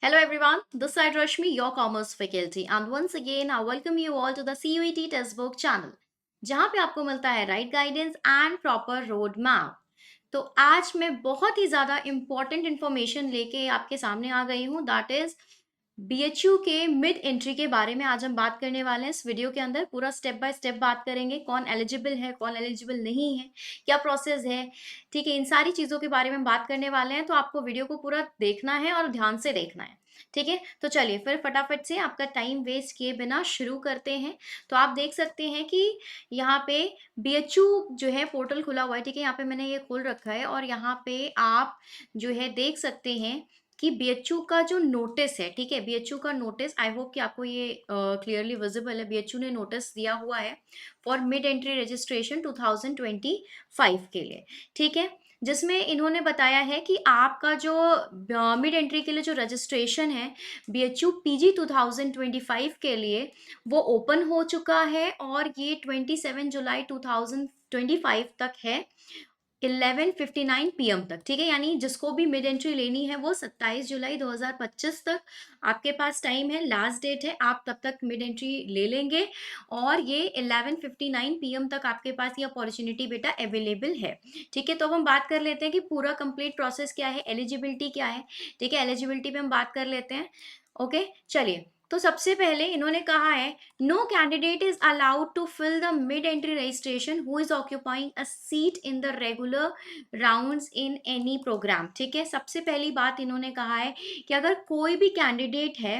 Hello everyone, this side Rashmi, your commerce faculty, and once again I welcome you all to the CUET Textbook channel, जहाँ पे आपको मिलता है right guidance and proper road map. तो आज मैं बहुत ही ज़्यादा इम्पॉर्टेंट इन्फॉर्मेशन लेके आपके सामने आ गई हूँ, दैट इज़ बीएचयू के मिड एंट्री के बारे में आज हम बात करने वाले हैं। इस वीडियो के अंदर पूरा स्टेप बाय स्टेप बात करेंगे, कौन एलिजिबल है, कौन एलिजिबल नहीं है, क्या प्रोसेस है, ठीक है। इन सारी चीज़ों के बारे में बात करने वाले हैं, तो आपको वीडियो को पूरा देखना है और ध्यान से देखना है, ठीक है। तो चलिए फिर फटाफट से आपका टाइम वेस्ट किए बिना शुरू करते हैं। तो आप देख सकते हैं कि यहाँ पे बीएचयू जो है पोर्टल खुला हुआ है, ठीक है। यहाँ पे मैंने ये खोल रखा है और यहाँ पे आप जो है देख सकते हैं कि बीएचयू का जो नोटिस है, ठीक है, बीएचयू का नोटिस, आई होप कि आपको ये क्लियरली विजिबल है। बीएचयू ने नोटिस दिया हुआ है फॉर मिड एंट्री रजिस्ट्रेशन 2025 के लिए, ठीक है, जिसमें इन्होंने बताया है कि आपका जो मिड एंट्री के लिए जो रजिस्ट्रेशन है बीएचयू पीजी 2025 के लिए, वो ओपन हो चुका है और ये 27 जुलाई 2025 तक है, 11:59 पीएम तक, ठीक है। यानी जिसको भी मिड एंट्री लेनी है वो 27 जुलाई 2025 तक आपके पास टाइम है, लास्ट डेट है, आप तब तक मिड एंट्री ले लेंगे और ये 11:59 पीएम तक आपके पास ये अपॉर्चुनिटी बेटा अवेलेबल है, ठीक है। तो अब हम बात कर लेते हैं कि पूरा कंप्लीट प्रोसेस क्या है, एलिजिबिलिटी क्या है, ठीक है। एलिजिबिलिटी पे हम बात कर लेते हैं, ओके। चलिए, तो सबसे पहले इन्होंने कहा है no candidate is allowed to fill the mid entry registration who is occupying a seat in the regular rounds in any program, ठीक है। सबसे पहली बात इन्होंने कहा है कि अगर कोई भी कैंडिडेट है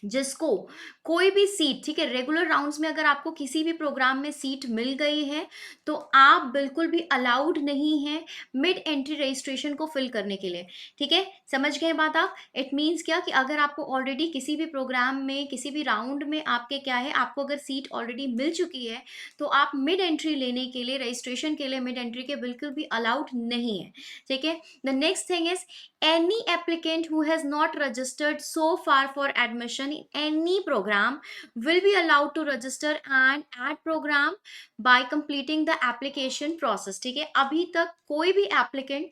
जिसको कोई भी सीट, ठीक है, रेगुलर राउंड्स में अगर आपको किसी भी प्रोग्राम में सीट मिल गई है तो आप बिल्कुल भी अलाउड नहीं है मिड एंट्री रजिस्ट्रेशन को फिल करने के लिए, ठीक है। समझ गए बात आप? इट मीन्स क्या कि अगर आपको ऑलरेडी किसी भी प्रोग्राम में किसी भी राउंड में आपके क्या है, आपको अगर सीट ऑलरेडी मिल चुकी है तो आप मिड एंट्री लेने के लिए, रजिस्ट्रेशन के लिए मिड एंट्री के बिल्कुल भी अलाउड नहीं है, ठीक है। The next thing is any applicant who has not registered so far for admission in any program will be allowed to register and add program by completing the application process, ठीक है। अभी तक कोई भी एप्लीकेंट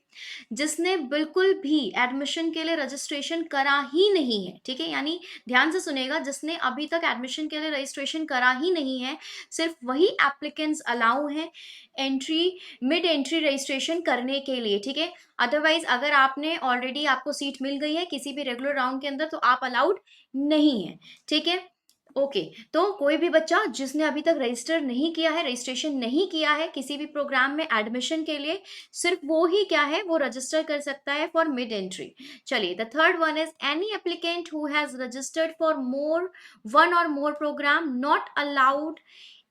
जिसने बिल्कुल भी admission के लिए रजिस्ट्रेशन करा ही नहीं है, ठीक है, यानी ध्यान से सुनेगा, जिसने अभी तक एडमिशन के लिए रजिस्ट्रेशन करा ही नहीं है, सिर्फ वही एप्लीकेंट्स अलाउ हैं एंट्री, मिड एंट्री रजिस्ट्रेशन करने के लिए, ठीक है। अदरवाइज अगर आपने ऑलरेडी, आपको सीट मिल गई है किसी भी रेगुलर राउंड के अंदर तो आप अलाउड नहीं है, ठीक है। ओके, तो कोई भी बच्चा जिसने अभी तक रजिस्टर नहीं किया है, रजिस्ट्रेशन नहीं किया है किसी भी प्रोग्राम में एडमिशन के लिए, सिर्फ वो ही क्या है, वो रजिस्टर कर सकता है फॉर मिड एंट्री। चलिए, the third one is any applicant who has registered for more one और more program not allowed,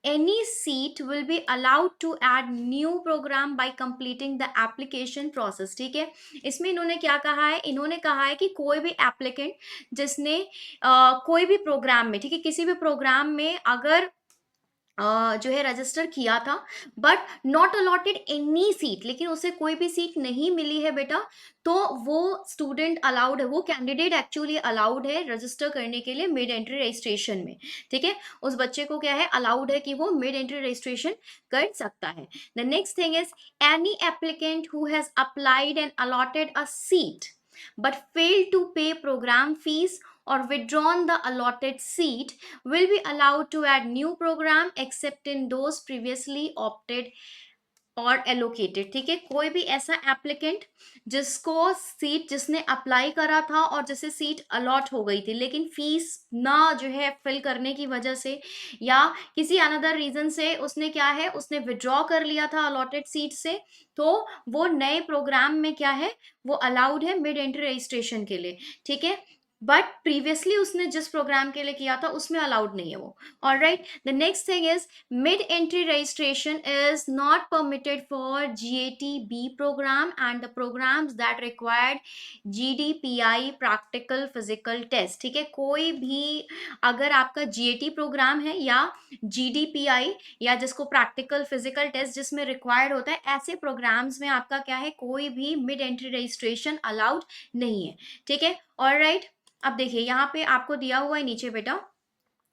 any seat will be allowed to add new program by completing the application process, ठीक है। इसमें इन्होंने क्या कहा है, इन्होंने कहा है कि कोई भी एप्लीकेंट जिसने कोई भी प्रोग्राम में, ठीक है, किसी भी प्रोग्राम में अगर जो है रजिस्टर किया था but not allotted any seat, लेकिन उसे कोई भी सीट नहीं मिली है बेटा, तो वो स्टूडेंट अलाउड है, वो कैंडिडेट एक्चुअली अलाउड है रजिस्टर करने के लिए मिड एंट्री रजिस्ट्रेशन में, ठीक है। उस बच्चे को क्या है, अलाउड है कि वो मिड एंट्री रजिस्ट्रेशन कर सकता है। The next thing is any applicant who has applied and allotted a seat but failed to pay program fees or withdrawn the allotted seat will be allowed to add new program except in those previously opted और allocated, ठीक है। कोई भी ऐसा applicant जिसको seat, जिसने apply करा था और जिसे सीट अलॉट हो गई थी लेकिन फीस ना जो है फिल करने की वजह से या किसी अनदर रीजन से उसने क्या है, उसने विड्रॉ कर लिया था अलॉटेड सीट से, तो वो नए प्रोग्राम में क्या है, वो अलाउड है मिड एंट्री रजिस्ट्रेशन के लिए, ठीक है। बट प्रीवियसली उसने जिस प्रोग्राम के लिए किया था उसमें अलाउड नहीं है वो। Alright, the next thing is mid entry registration is not permitted for GATB program and the programs that required GDPI practical physical test, ठीक है। कोई भी अगर आपका GAT प्रोग्राम है या GDPI या जिसको प्रैक्टिकल फिजिकल टेस्ट जिसमें रिक्वायर्ड होता है, ऐसे प्रोग्राम्स में आपका क्या है, कोई भी मिड एंट्री रजिस्ट्रेशन अलाउड नहीं है, ठीक है। ऑलराइट, अब देखिए यहाँ पे आपको दिया हुआ है नीचे बेटा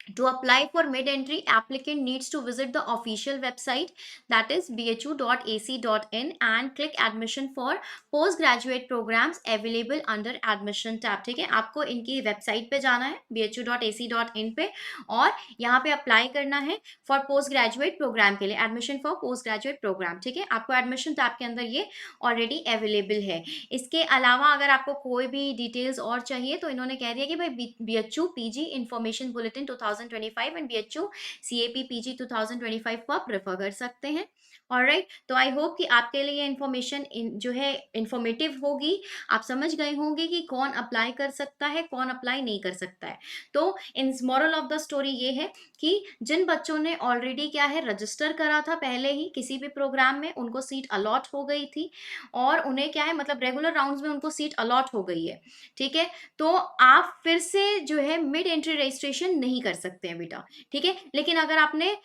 To apply for mid-entry, applicant needs to visit the official website, that is bhu.ac.in, and click admission for postgraduate programs available under admission tab. ठीक है, आपको इनकी वेबसाइट पे जाना है bhu.ac.in पे, और यहाँ पे अप्लाई करना है फॉर पोस्ट ग्रेजुएट प्रोग्राम के लिए, admission for post graduate program. ठीक है, आपको एडमिशन टैब के अंदर ये ऑलरेडी अवेलेबल है। इसके अलावा अगर आपको कोई भी डिटेल्स और चाहिए तो इन्होंने कह दिया कि भाई BHU PG information bulletin 2025 and BHU CAP PG 2025 को आप रेफर कर सकते हैं। ऑलराइट, तो आई होप कि आपके लिए इन्फॉर्मेशन जो है इंफॉर्मेटिव होगी। आप समझ गए होंगे कि कौन अप्लाई कर सकता है, कौन अप्लाई नहीं कर सकता है। तो इन मोरल ऑफ द स्टोरी ये है कि जिन बच्चों ने ऑलरेडी क्या है रजिस्टर करा था पहले ही किसी भी प्रोग्राम में, उनको सीट अलॉट हो गई थी, और उन्हें क्या है मतलब रेगुलर राउंड्स में उनको सीट अलॉट हो गई है। ठीक है, तो आप फिर से जो है मिड एंट्री रजिस्ट्रेशन नहीं कर सकते हैं बेटा। ठीक है, लेकिन अगर आपने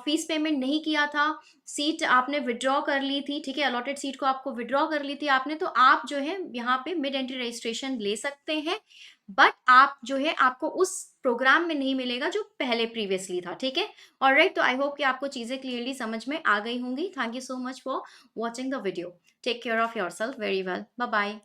फीस पेमेंट नहीं किया था, सीट आपने विड्रॉ कर ली थी, ठीक है, अलॉटेड सीट को आपको विड्रॉ कर ली थी आपने, तो आप जो है यहाँ पे मिड एंट्री रजिस्ट्रेशन ले सकते हैं। बट आप जो है आपको उस प्रोग्राम में नहीं मिलेगा जो पहले प्रीवियसली था। ठीक है, ऑलराइट, तो आई होप कि आपको चीजें क्लियरली समझ में आ गई होंगी। Thank you so much for watching the video. Take care of yourself very well. Bye bye.